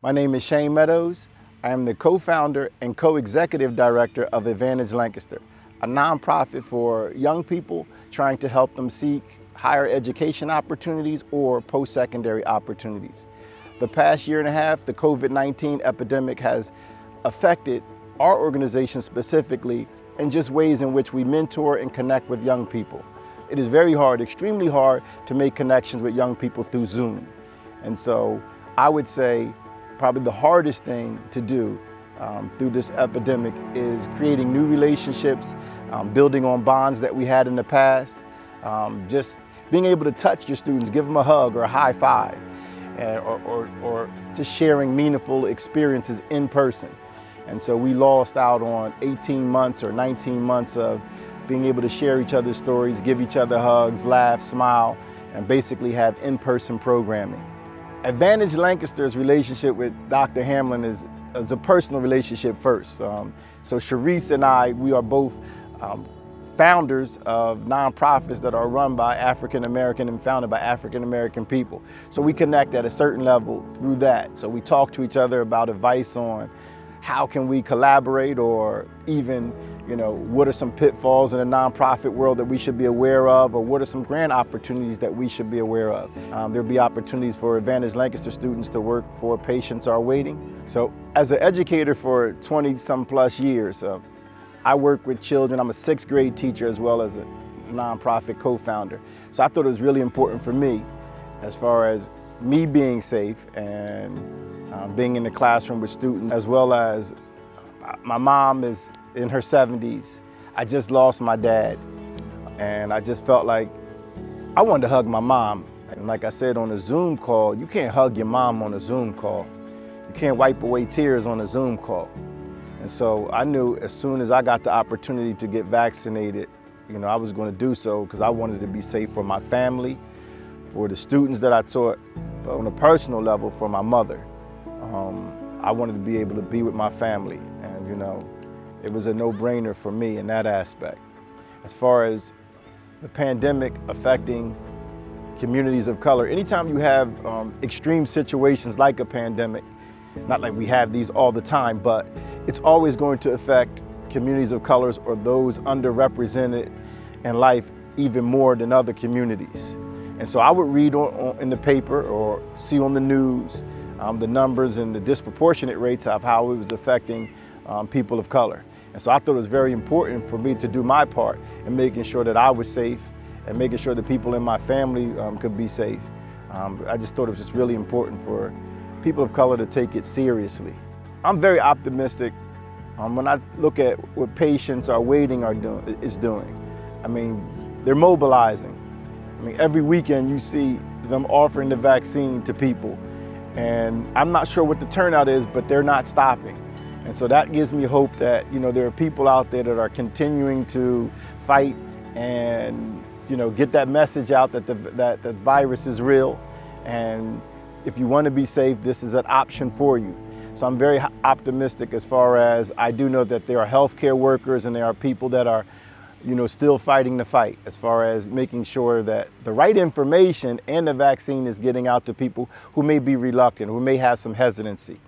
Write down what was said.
My name is Shayne Meadows. I am the co-founder and co-executive director of Advantage Lancaster, a nonprofit for young people trying to help them seek higher education opportunities or post-secondary opportunities. The past year and a half, the COVID-19 epidemic has affected our organization specifically in just ways in which we mentor and connect with young people. It is very hard, extremely hard, to make connections with young people through Zoom. And so I would say probably the hardest thing to do through this epidemic is creating new relationships, building on bonds that we had in the past, just being able to touch your students, give them a hug or a high five, or just sharing meaningful experiences in person. And so we lost out on 18 months or 19 months of being able to share each other's stories, give each other hugs, laugh, smile, and basically have in-person programming. Advantage Lancaster's relationship with Dr. Hamlin is a personal relationship first. So Sharice and I, we are both founders of nonprofits that are run by African American and founded by African American people. So we connect at a certain level through that. So we talk to each other about advice on how can we collaborate, or even, what are some pitfalls in the nonprofit world that we should be aware of, or what are some grant opportunities that we should be aware of. There'll be opportunities for Advantage Lancaster students to work for Patients Are Waiting. So as an educator for 20-some plus years, I work with children. I'm a 6th grade teacher as well as a nonprofit co-founder. So I thought it was really important for me, as far as me being safe and being in the classroom with students, as well as my mom is in her 70s. I just lost my dad, and I just felt like I wanted to hug my mom. And like I said on a Zoom call, you can't hug your mom on a Zoom call. You can't wipe away tears on a Zoom call. And so I knew as soon as I got the opportunity to get vaccinated, I was going to do so because I wanted to be safe for my family, for the students that I taught, but on a personal level for my mother. I wanted to be able to be with my family, and it was a no-brainer for me in that aspect. As far as the pandemic affecting communities of color, anytime you have extreme situations like a pandemic, not like we have these all the time, but it's always going to affect communities of colors or those underrepresented in life even more than other communities. And so I would read in the paper or see on the news the numbers and the disproportionate rates of how it was affecting people of color. And so I thought it was very important for me to do my part in making sure that I was safe and making sure that people in my family could be safe. I just thought it was just really important for people of color to take it seriously. I'm very optimistic when I look at what Patients Are Waiting is doing. I mean, they're mobilizing. I mean, every weekend you see them offering the vaccine to people. And I'm not sure what the turnout is, but they're not stopping. And so that gives me hope that, there are people out there that are continuing to fight and, get that message out that the virus is real. And if you want to be safe, this is an option for you. So I'm very optimistic as far as I do know that there are healthcare workers and there are people that are, still fighting the fight, as far as making sure that the right information and the vaccine is getting out to people who may be reluctant, who may have some hesitancy.